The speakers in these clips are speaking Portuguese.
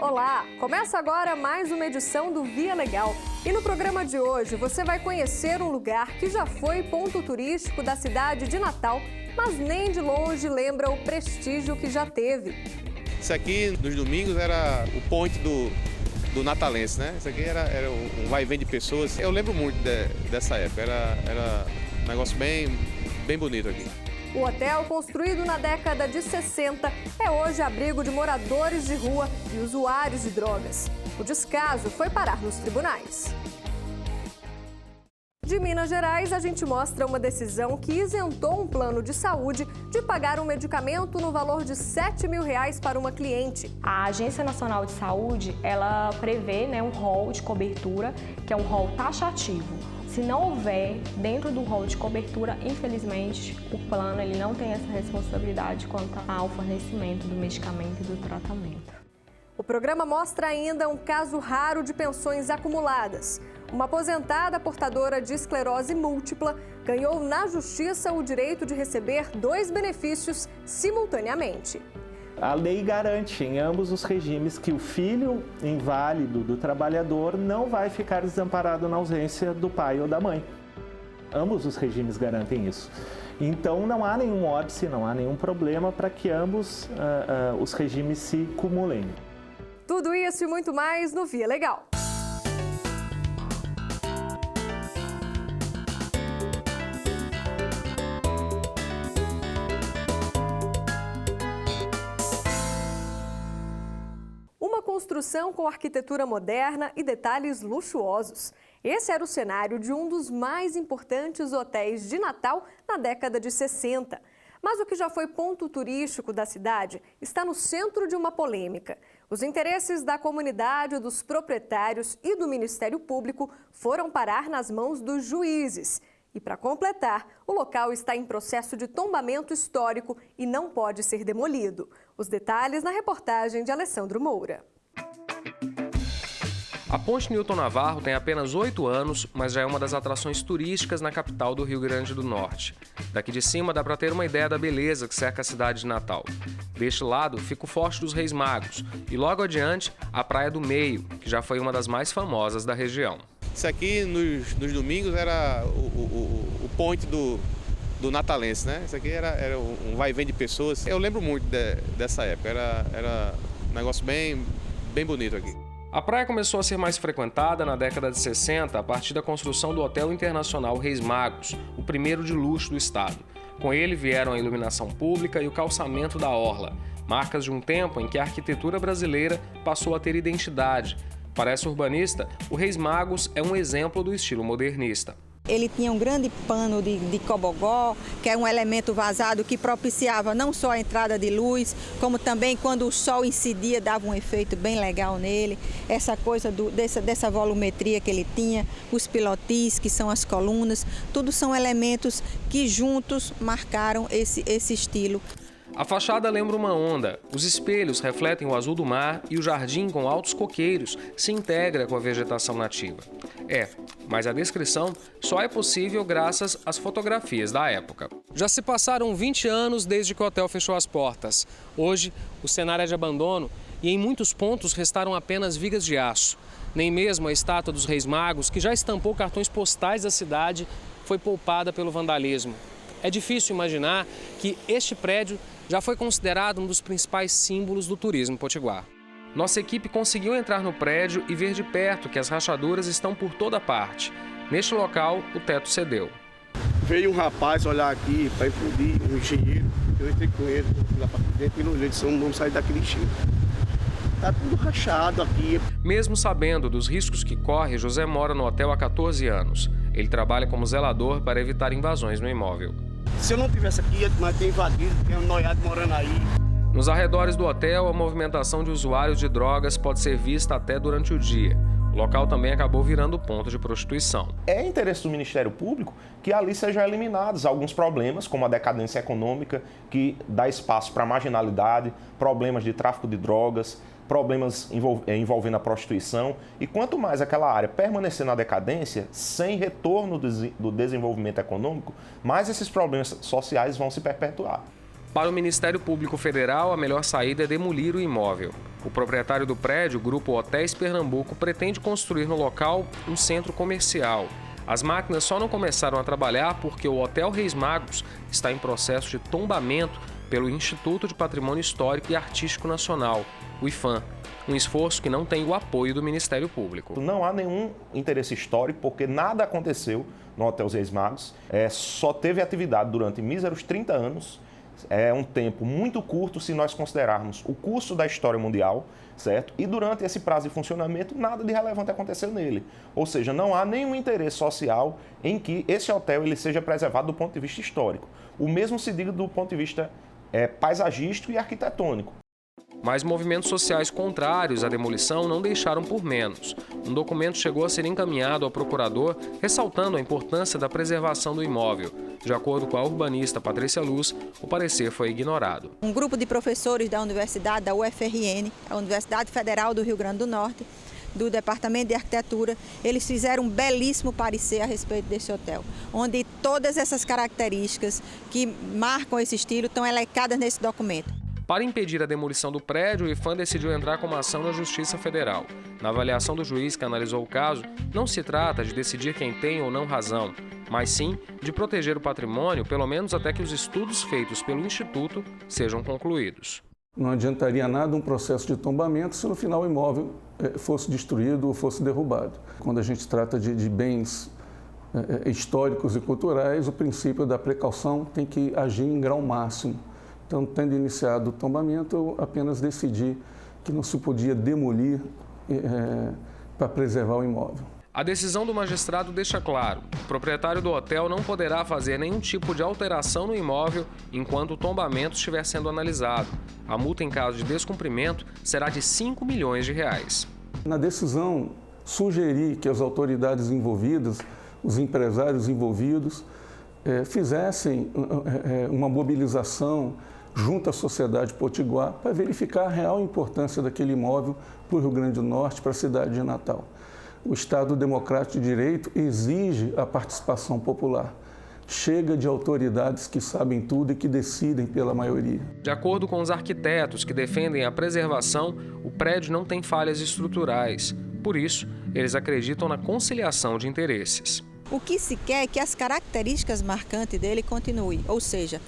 Olá! Começa agora mais uma edição do Via Legal. E no programa de hoje você vai conhecer um lugar que já foi ponto turístico da cidade de Natal, mas nem de longe lembra o prestígio que já teve. Isso aqui, nos domingos, era o point do natalense, né? Isso aqui era um vai e vem de pessoas. Eu lembro muito dessa época, era um negócio bem bonito aqui. O hotel, construído na década de 60, é hoje abrigo de moradores de rua e usuários de drogas. O descaso foi parar nos tribunais. De Minas Gerais, a gente mostra uma decisão que isentou um plano de saúde de pagar um medicamento no valor de R$ 7 mil para uma cliente. A Agência Nacional de Saúde, ela prevê um rol de cobertura, que é um rol taxativo. Se não houver dentro do rol de cobertura, infelizmente, o plano ele não tem essa responsabilidade quanto ao fornecimento do medicamento e do tratamento. O programa mostra ainda um caso raro de pensões acumuladas. Uma aposentada portadora de esclerose múltipla ganhou na justiça o direito de receber 2 benefícios simultaneamente. A lei garante em ambos os regimes que o filho inválido do trabalhador não vai ficar desamparado na ausência do pai ou da mãe. Ambos os regimes garantem isso. Então não há nenhum óbice, não há nenhum problema para que ambos os regimes se cumulem. Tudo isso e muito mais no Via Legal. Uma construção com arquitetura moderna e detalhes luxuosos. Esse era o cenário de um dos mais importantes hotéis de Natal na década de 60. Mas o que já foi ponto turístico da cidade está no centro de uma polêmica. Os interesses da comunidade, dos proprietários e do Ministério Público foram parar nas mãos dos juízes. E para completar, o local está em processo de tombamento histórico e não pode ser demolido. Os detalhes na reportagem de Alessandro Moura. A Ponte Newton Navarro tem apenas 8 anos, mas já é uma das atrações turísticas na capital do Rio Grande do Norte. Daqui de cima dá para ter uma ideia da beleza que cerca a cidade de Natal. Deste lado fica o Forte dos Reis Magos e logo adiante a Praia do Meio, que já foi uma das mais famosas da região. Isso aqui, nos domingos, era o point do natalense, né? Isso aqui era um vai e vem de pessoas. Eu lembro muito dessa época, era um negócio bem bonito aqui. A praia começou a ser mais frequentada na década de 60 a partir da construção do Hotel Internacional Reis Magos, o primeiro de luxo do estado. Com ele vieram a iluminação pública e o calçamento da orla, marcas de um tempo em que a arquitetura brasileira passou a ter identidade. Para essa urbanista, o Reis Magos é um exemplo do estilo modernista. Ele tinha um grande pano de cobogó, que é um elemento vazado que propiciava não só a entrada de luz, como também quando o sol incidia dava um efeito bem legal nele. Essa coisa dessa volumetria que ele tinha, os pilotis, que são as colunas, tudo são elementos que juntos marcaram esse estilo. A fachada lembra uma onda, os espelhos refletem o azul do mar e o jardim com altos coqueiros se integra com a vegetação nativa. Mas a descrição só é possível graças às fotografias da época. Já se passaram 20 anos desde que o hotel fechou as portas. Hoje, o cenário é de abandono e em muitos pontos restaram apenas vigas de aço. Nem mesmo a estátua dos Reis Magos, que já estampou cartões postais da cidade, foi poupada pelo vandalismo. É difícil imaginar que este prédio já foi considerado um dos principais símbolos do turismo potiguar. Nossa equipe conseguiu entrar no prédio e ver de perto que as rachaduras estão por toda parte. Neste local, o teto cedeu. Veio um rapaz olhar aqui para implodir, um engenheiro. Eu entrei com ele lá para dentro e não vamos sair daquele engenho. Está tudo rachado aqui. Mesmo sabendo dos riscos que corre, José mora no hotel há 14 anos. Ele trabalha como zelador para evitar invasões no imóvel. Se eu não tivesse aqui, mas tem invadido, tem um noiado morando aí. Nos arredores do hotel, a movimentação de usuários de drogas pode ser vista até durante o dia. O local também acabou virando ponto de prostituição. É interesse do Ministério Público que ali sejam eliminados alguns problemas, como a decadência econômica, que dá espaço para marginalidade, problemas de tráfico de drogas, problemas envolvendo a prostituição. E quanto mais aquela área permanecer na decadência, sem retorno do desenvolvimento econômico, mais esses problemas sociais vão se perpetuar. Para o Ministério Público Federal, a melhor saída é demolir o imóvel. O proprietário do prédio, o Grupo Hotéis Pernambuco, pretende construir no local um centro comercial. As máquinas só não começaram a trabalhar porque o Hotel Reis Magos está em processo de tombamento pelo Instituto de Patrimônio Histórico e Artístico Nacional, o IPHAN, um esforço que não tem o apoio do Ministério Público. Não há nenhum interesse histórico porque nada aconteceu no Hotel Reis Magos, só teve atividade durante míseros 30 anos. É um tempo muito curto se nós considerarmos o curso da história mundial, certo? E durante esse prazo de funcionamento, nada de relevante aconteceu nele. Ou seja, não há nenhum interesse social em que esse hotel ele seja preservado do ponto de vista histórico. O mesmo se diga do ponto de vista paisagístico e arquitetônico. Mas movimentos sociais contrários à demolição não deixaram por menos. Um documento chegou a ser encaminhado ao procurador, ressaltando a importância da preservação do imóvel. De acordo com a urbanista Patrícia Luz, o parecer foi ignorado. Um grupo de professores da universidade, da UFRN, a Universidade Federal do Rio Grande do Norte, do Departamento de Arquitetura, eles fizeram um belíssimo parecer a respeito desse hotel, onde todas essas características que marcam esse estilo estão elencadas nesse documento. Para impedir a demolição do prédio, o IPHAN decidiu entrar com uma ação na Justiça Federal. Na avaliação do juiz que analisou o caso, não se trata de decidir quem tem ou não razão, mas sim de proteger o patrimônio, pelo menos até que os estudos feitos pelo Instituto sejam concluídos. Não adiantaria nada um processo de tombamento se no final o imóvel fosse destruído ou fosse derrubado. Quando a gente trata de bens históricos e culturais, o princípio da precaução tem que agir em grau máximo. Então, tendo iniciado o tombamento, eu apenas decidi que não se podia demolir para preservar o imóvel. A decisão do magistrado deixa claro: o proprietário do hotel não poderá fazer nenhum tipo de alteração no imóvel enquanto o tombamento estiver sendo analisado. A multa em caso de descumprimento será de R$ 5 milhões. Na decisão, sugeri que as autoridades envolvidas, os empresários envolvidos, fizessem uma mobilização junto à sociedade potiguar para verificar a real importância daquele imóvel para o Rio Grande do Norte, para a cidade de Natal. O Estado Democrático de Direito exige a participação popular. Chega de autoridades que sabem tudo e que decidem pela maioria. De acordo com os arquitetos que defendem a preservação, o prédio não tem falhas estruturais. Por isso, eles acreditam na conciliação de interesses. O que se quer é que as características marcantes dele continuem, ou seja,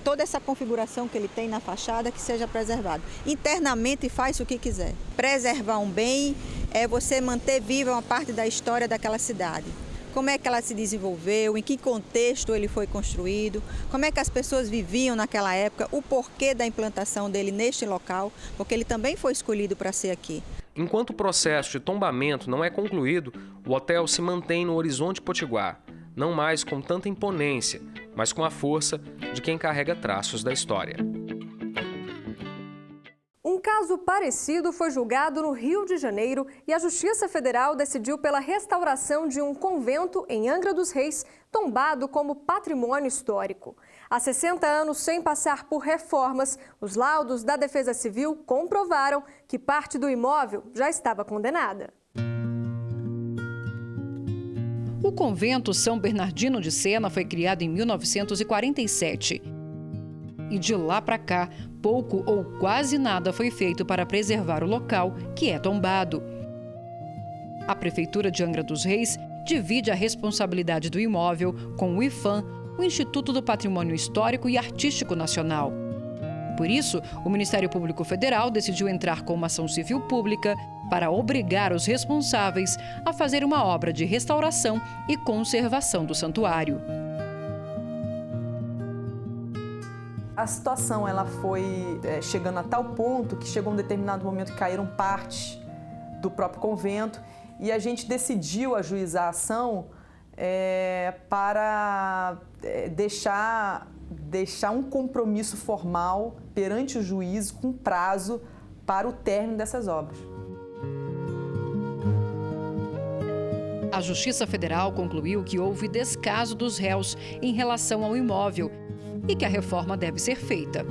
toda essa configuração que ele tem na fachada que seja preservada. Internamente faz o que quiser. Preservar um bem é você manter viva uma parte da história daquela cidade. Como é que ela se desenvolveu, em que contexto ele foi construído, como é que as pessoas viviam naquela época, o porquê da implantação dele neste local, porque ele também foi escolhido para ser aqui. Enquanto o processo de tombamento não é concluído, o hotel se mantém no horizonte potiguar, não mais com tanta imponência, mas com a força de quem carrega traços da história. Um caso parecido foi julgado no Rio de Janeiro e a Justiça Federal decidiu pela restauração de um convento em Angra dos Reis, tombado como patrimônio histórico. Há 60 anos sem passar por reformas, os laudos da Defesa Civil comprovaram que parte do imóvel já estava condenada. O convento São Bernardino de Sena foi criado em 1947. E de lá para cá, pouco ou quase nada foi feito para preservar o local, que é tombado. A Prefeitura de Angra dos Reis divide a responsabilidade do imóvel com o IPHAN, o Instituto do Patrimônio Histórico e Artístico Nacional. Por isso, o Ministério Público Federal decidiu entrar com uma ação civil pública para obrigar os responsáveis a fazer uma obra de restauração e conservação do santuário. A situação ela foi chegando a tal ponto que chegou um determinado momento que caíram partes do próprio convento e a gente decidiu ajuizar a ação para deixar um compromisso formal perante o juiz com prazo para o término dessas obras. A Justiça Federal concluiu que houve descaso dos réus em relação ao imóvel e que a reforma deve ser feita.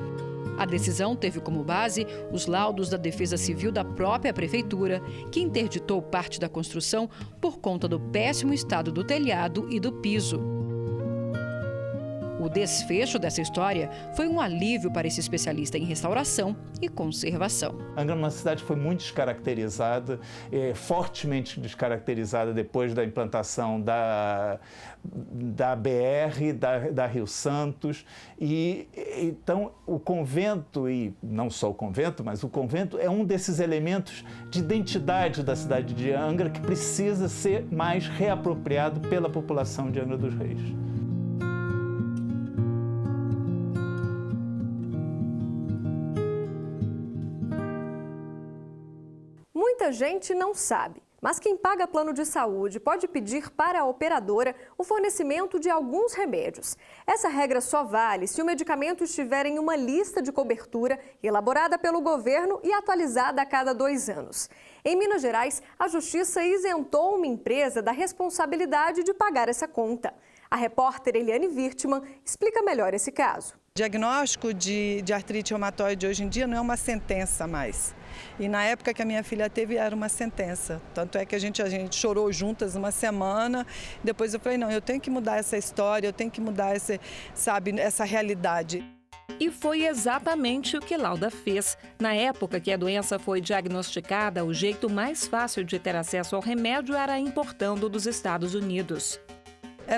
A decisão teve como base os laudos da Defesa Civil da própria Prefeitura, que interditou parte da construção por conta do péssimo estado do telhado e do piso. O desfecho dessa história foi um alívio para esse especialista em restauração e conservação. Angra é uma cidade que foi muito descaracterizada, fortemente descaracterizada depois da implantação da BR, da Rio Santos. E então o convento, e não só o convento, mas o convento é um desses elementos de identidade da cidade de Angra que precisa ser mais reapropriado pela população de Angra dos Reis. Muita gente não sabe, mas quem paga plano de saúde pode pedir para a operadora o fornecimento de alguns remédios. Essa regra só vale se o medicamento estiver em uma lista de cobertura elaborada pelo governo e atualizada a cada 2 anos. Em Minas Gerais, a Justiça isentou uma empresa da responsabilidade de pagar essa conta. A repórter Eliane Wirtman explica melhor esse caso. Diagnóstico de artrite reumatoide hoje em dia não é uma sentença mais. E na época que a minha filha teve, era uma sentença. Tanto é que a gente chorou juntas uma semana. Depois eu falei, não, eu tenho que mudar essa história, eu tenho que mudar essa realidade. E foi exatamente o que Lauda fez. Na época que a doença foi diagnosticada, o jeito mais fácil de ter acesso ao remédio era importando dos Estados Unidos.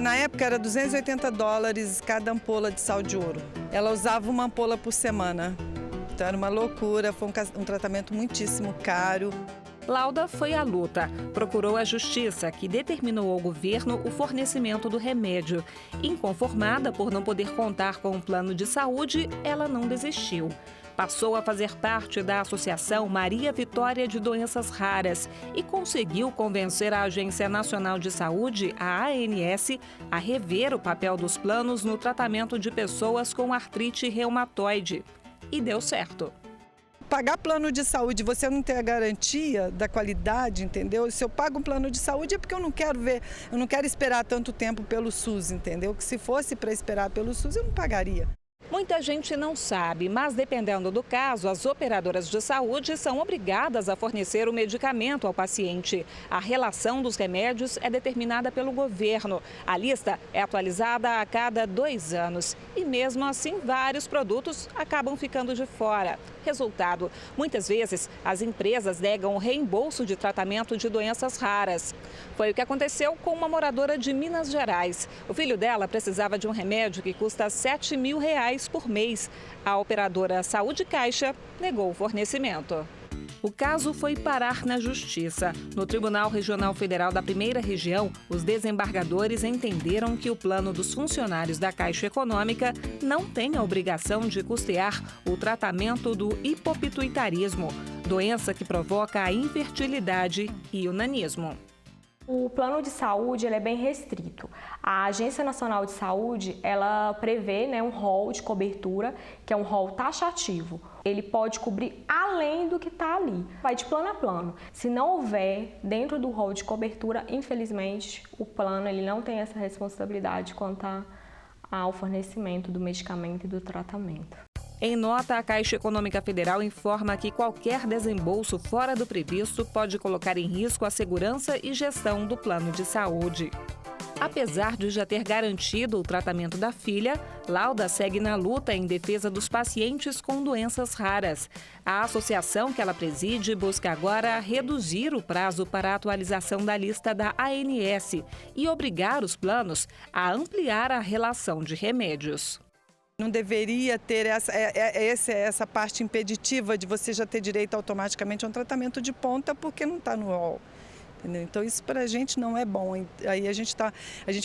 Na época era $280 cada ampola de sal de ouro. Ela usava uma ampola por semana. Então era uma loucura, foi um tratamento muitíssimo caro. Lauda foi à luta. Procurou a Justiça, que determinou ao governo o fornecimento do remédio. Inconformada por não poder contar com um plano de saúde, ela não desistiu. Passou a fazer parte da Associação Maria Vitória de Doenças Raras e conseguiu convencer a Agência Nacional de Saúde, a ANS, a rever o papel dos planos no tratamento de pessoas com artrite reumatoide. E deu certo. Pagar plano de saúde, você não ter a garantia da qualidade, entendeu? Se eu pago um plano de saúde é porque eu não quero esperar tanto tempo pelo SUS, entendeu? Que se fosse para esperar pelo SUS, eu não pagaria. Muita gente não sabe, mas dependendo do caso, as operadoras de saúde são obrigadas a fornecer o medicamento ao paciente. A relação dos remédios é determinada pelo governo. A lista é atualizada a cada 2 anos. E mesmo assim, vários produtos acabam ficando de fora. Resultado, muitas vezes as empresas negam o reembolso de tratamento de doenças raras. Foi o que aconteceu com uma moradora de Minas Gerais. O filho dela precisava de um remédio que custa R$7 mil por mês. A operadora Saúde Caixa negou o fornecimento. O caso foi parar na Justiça. No Tribunal Regional Federal da Primeira Região, os desembargadores entenderam que o plano dos funcionários da Caixa Econômica não tem a obrigação de custear o tratamento do hipopituitarismo, doença que provoca a infertilidade e o nanismo. O plano de saúde ele é bem restrito. A Agência Nacional de Saúde ela prevê um rol de cobertura, que é um rol taxativo. Ele pode cobrir além do que está ali. Vai de plano a plano. Se não houver dentro do rol de cobertura, infelizmente, o plano ele não tem essa responsabilidade quanto ao fornecimento do medicamento e do tratamento. Em nota, a Caixa Econômica Federal informa que qualquer desembolso fora do previsto pode colocar em risco a segurança e gestão do plano de saúde. Apesar de já ter garantido o tratamento da filha, Lauda segue na luta em defesa dos pacientes com doenças raras. A associação que ela preside busca agora reduzir o prazo para a atualização da lista da ANS e obrigar os planos a ampliar a relação de remédios. Não deveria ter essa parte impeditiva de você já ter direito automaticamente a um tratamento de ponta porque não está no rol. Entendeu? Então isso para a gente não é bom. Aí a gente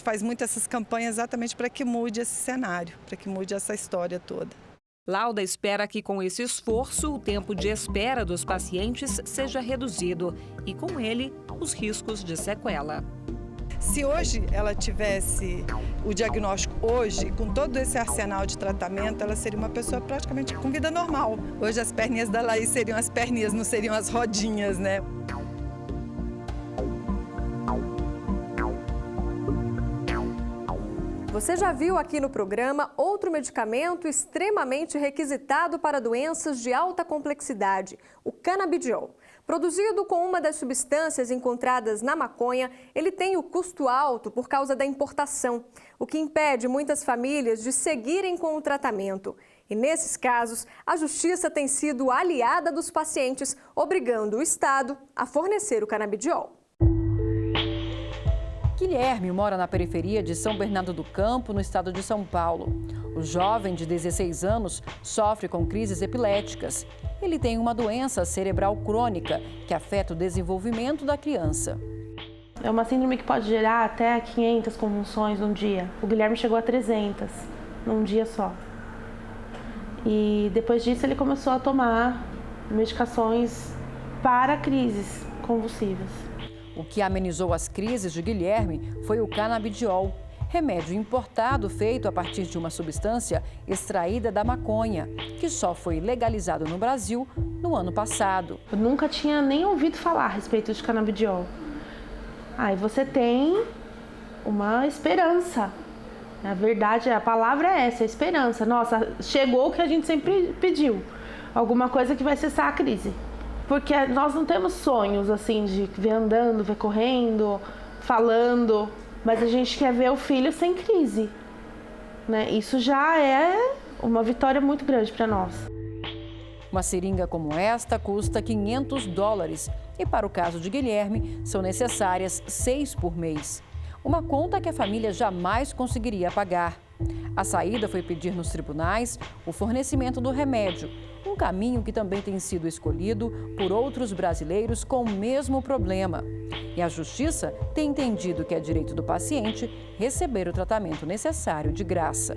faz muito essas campanhas exatamente para que mude esse cenário, para que mude essa história toda. Lauda espera que com esse esforço o tempo de espera dos pacientes seja reduzido e com ele os riscos de sequela. Se hoje ela tivesse o diagnóstico hoje, com todo esse arsenal de tratamento, ela seria uma pessoa praticamente com vida normal. Hoje as perninhas da Laís seriam as perninhas, não seriam as rodinhas, né? Você já viu aqui no programa outro medicamento extremamente requisitado para doenças de alta complexidade, o canabidiol. Produzido com uma das substâncias encontradas na maconha, ele tem o custo alto por causa da importação, o que impede muitas famílias de seguirem com o tratamento. E nesses casos, a Justiça tem sido aliada dos pacientes, obrigando o Estado a fornecer o canabidiol. Guilherme mora na periferia de São Bernardo do Campo, no estado de São Paulo. O jovem de 16 anos sofre com crises epiléticas. Ele tem uma doença cerebral crônica que afeta o desenvolvimento da criança. É uma síndrome que pode gerar até 500 convulsões num dia. O Guilherme chegou a 300 num dia só. E depois disso ele começou a tomar medicações para crises convulsivas. O que amenizou as crises de Guilherme foi o canabidiol, remédio importado feito a partir de uma substância extraída da maconha, que só foi legalizado no Brasil no ano passado. Eu nunca tinha nem ouvido falar a respeito de canabidiol. Aí você tem uma esperança. A verdade, a palavra é essa, a esperança. Nossa, chegou o que a gente sempre pediu. Alguma coisa que vai cessar a crise. Porque nós não temos sonhos assim de ver andando, ver correndo, falando, mas a gente quer ver o filho sem crise, né? Isso já é uma vitória muito grande para nós. Uma seringa como esta custa $500 e para o caso de Guilherme são necessárias 6 por mês. Uma conta que a família jamais conseguiria pagar. A saída foi pedir nos tribunais o fornecimento do remédio, um caminho que também tem sido escolhido por outros brasileiros com o mesmo problema. E a Justiça tem entendido que é direito do paciente receber o tratamento necessário de graça.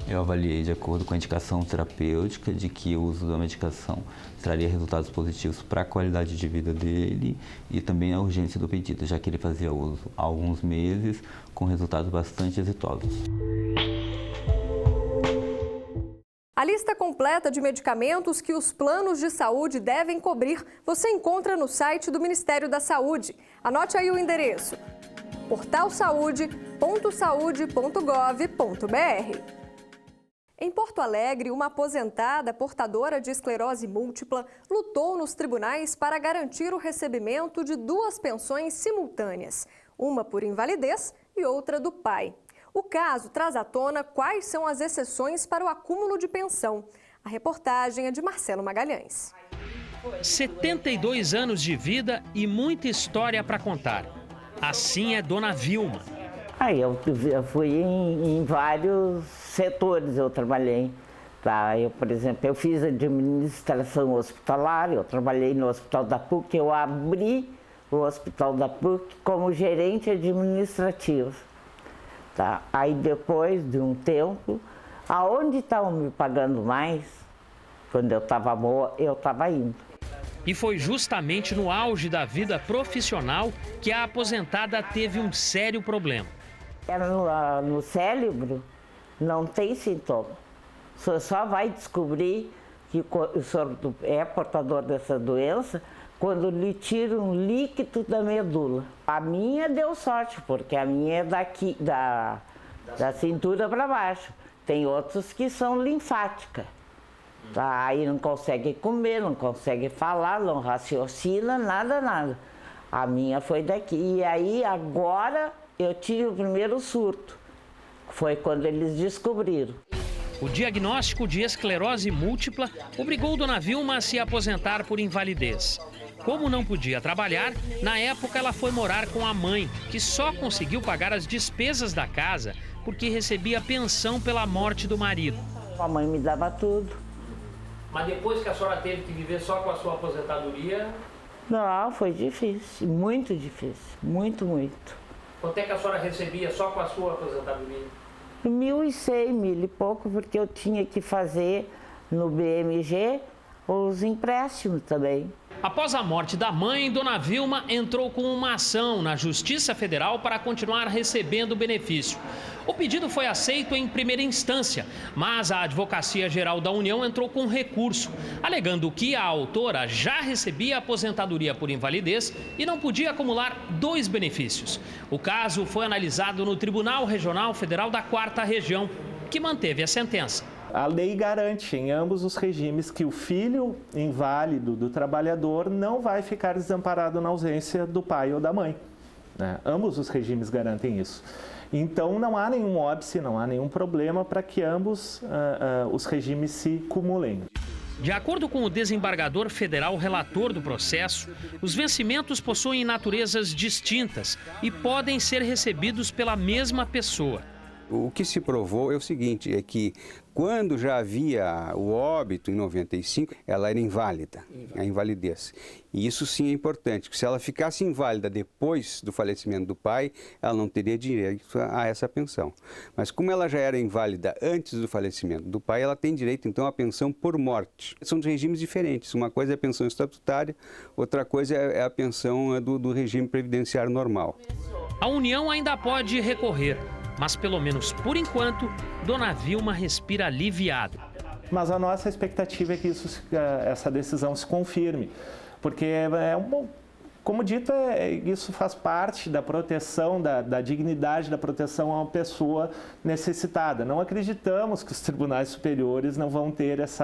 Eu avaliei de acordo com a indicação terapêutica de que o uso da medicação traria resultados positivos para a qualidade de vida dele e também a urgência do pedido, já que ele fazia uso há alguns meses com resultados bastante exitosos. A lista completa de medicamentos que os planos de saúde devem cobrir você encontra no site do Ministério da Saúde. Anote aí o endereço: portalsaude.saude.gov.br. Em Porto Alegre, uma aposentada portadora de esclerose múltipla lutou nos tribunais para garantir o recebimento de 2 pensões simultâneas, uma por invalidez e outra do pai. O caso traz à tona quais são as exceções para o acúmulo de pensão. A reportagem é de Marcelo Magalhães. 72 anos de vida e muita história para contar. Assim é Dona Vilma. Eu fui em vários setores, eu trabalhei. Tá? Por exemplo, eu fiz administração hospitalar, eu trabalhei no Hospital da PUC, eu abri o Hospital da PUC como gerente administrativo. Tá? Aí depois de um tempo, aonde estavam me pagando mais, quando eu estava boa, eu estava indo. E foi justamente no auge da vida profissional que a aposentada teve um sério problema. No cérebro não tem sintoma. O senhor só vai descobrir que o senhor é portador dessa doença quando lhe tira um líquido da medula. A minha deu sorte, porque a minha é daqui, da cintura para baixo. Tem outros que são linfáticas. Tá? Aí não consegue comer, não consegue falar, não raciocina, nada. A minha foi daqui. E aí agora eu tive o primeiro surto. Foi quando eles descobriram. O diagnóstico de esclerose múltipla obrigou Dona Vilma a se aposentar por invalidez. Como não podia trabalhar, na época ela foi morar com a mãe, que só conseguiu pagar as despesas da casa porque recebia pensão pela morte do marido. A mãe me dava tudo. Mas depois que a senhora teve que viver só com a sua aposentadoria? Não, foi difícil, muito difícil, muito. Quanto é que a senhora recebia só com a sua aposentadoria? 1.100, 1.000 e pouco, porque eu tinha que fazer no BMG os empréstimos também. Após a morte da mãe, Dona Vilma entrou com uma ação na Justiça Federal para continuar recebendo o benefício. O pedido foi aceito em primeira instância, mas a Advocacia Geral da União entrou com recurso, alegando que a autora já recebia aposentadoria por invalidez e não podia acumular 2 benefícios. O caso foi analisado no Tribunal Regional Federal da 4ª Região, que manteve a sentença. A lei garante em ambos os regimes que o filho inválido do trabalhador não vai ficar desamparado na ausência do pai ou da mãe, né? Ambos os regimes garantem isso. Então, não há nenhum óbice, não há nenhum problema para que ambos os regimes se cumulem. De acordo com o desembargador federal relator do processo, os vencimentos possuem naturezas distintas e podem ser recebidos pela mesma pessoa. O que se provou é o seguinte, é que quando já havia o óbito em 95, ela era inválida, a invalidez. E isso sim é importante, porque se ela ficasse inválida depois do falecimento do pai, ela não teria direito a essa pensão. Mas como ela já era inválida antes do falecimento do pai, ela tem direito então à pensão por morte. São de regimes diferentes, uma coisa é a pensão estatutária, outra coisa é a pensão do regime previdenciário normal. A União ainda pode recorrer. Mas, pelo menos por enquanto, Dona Vilma respira aliviada. Mas a nossa expectativa é que essa decisão se confirme, porque, como dito, isso faz parte da proteção, da dignidade, da proteção a uma pessoa necessitada. Não acreditamos que os tribunais superiores não vão ter esse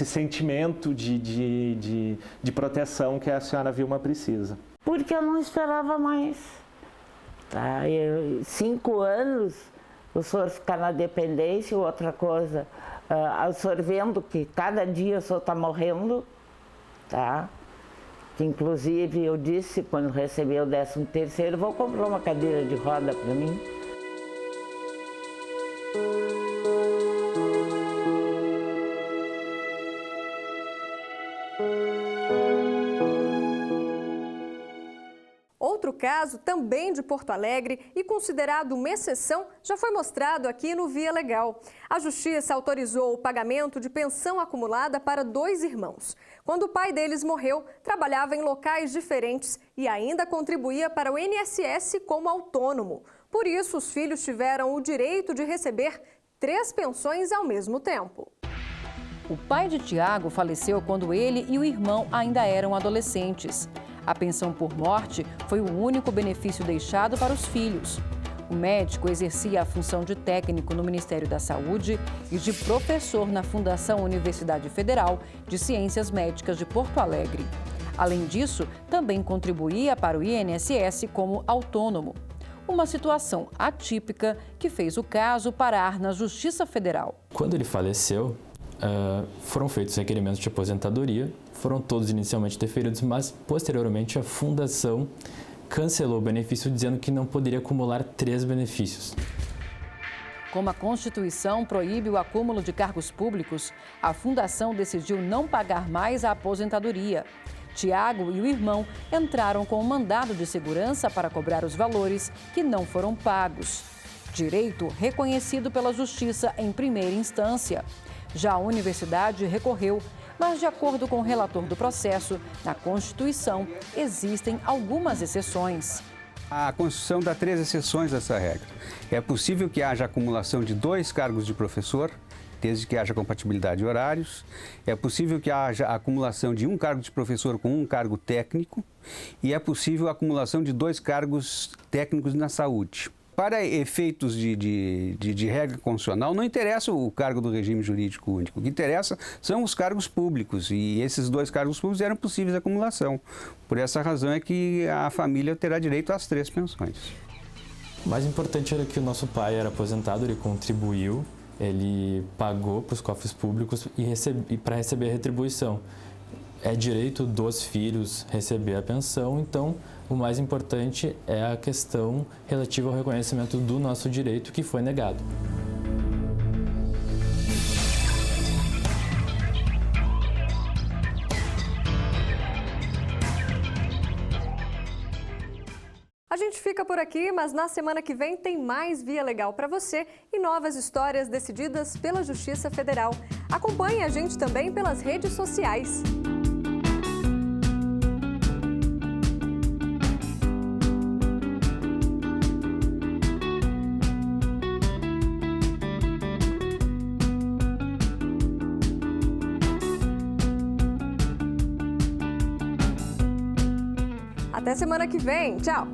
sentimento de proteção que a senhora Vilma precisa. Porque eu não esperava mais. Tá, 5 anos o senhor ficar na dependência, outra coisa, o senhor vendo que cada dia o senhor está morrendo, tá? Que, inclusive, eu disse, quando recebi o 13º, vou comprar uma cadeira de roda para mim. Outro caso, também de Porto Alegre e considerado uma exceção, já foi mostrado aqui no Via Legal. A Justiça autorizou o pagamento de pensão acumulada para 2 irmãos. Quando o pai deles morreu, trabalhava em locais diferentes e ainda contribuía para o INSS como autônomo. Por isso, os filhos tiveram o direito de receber 3 pensões ao mesmo tempo. O pai de Tiago faleceu quando ele e o irmão ainda eram adolescentes. A pensão por morte foi o único benefício deixado para os filhos. O médico exercia a função de técnico no Ministério da Saúde e de professor na Fundação Universidade Federal de Ciências Médicas de Porto Alegre. Além disso, também contribuía para o INSS como autônomo. Uma situação atípica que fez o caso parar na Justiça Federal. Quando ele faleceu, foram feitos requerimentos de aposentadoria, foram todos inicialmente deferidos, mas posteriormente a Fundação cancelou o benefício dizendo que não poderia acumular 3 benefícios. Como a Constituição proíbe o acúmulo de cargos públicos, a Fundação decidiu não pagar mais a aposentadoria. Tiago e o irmão entraram com um mandado de segurança para cobrar os valores que não foram pagos. Direito reconhecido pela Justiça em primeira instância. Já a universidade recorreu, mas, de acordo com o relator do processo, na Constituição existem algumas exceções. A Constituição dá 3 exceções a essa regra. É possível que haja acumulação de 2 cargos de professor, desde que haja compatibilidade de horários. É possível que haja acumulação de 1 cargo de professor com 1 cargo técnico. E é possível a acumulação de 2 cargos técnicos na saúde. Para efeitos de regra constitucional, não interessa o cargo do regime jurídico único. O que interessa são os cargos públicos, e esses 2 cargos públicos eram possíveis de acumulação. Por essa razão é que a família terá direito às 3 pensões. O mais importante era que o nosso pai era aposentado, ele contribuiu, ele pagou para os cofres públicos e para receber a retribuição. É direito dos filhos receber a pensão, então o mais importante é a questão relativa ao reconhecimento do nosso direito que foi negado. A gente fica por aqui, mas na semana que vem tem mais Via Legal para você e novas histórias decididas pela Justiça Federal. Acompanhe a gente também pelas redes sociais. Até semana que vem. Tchau!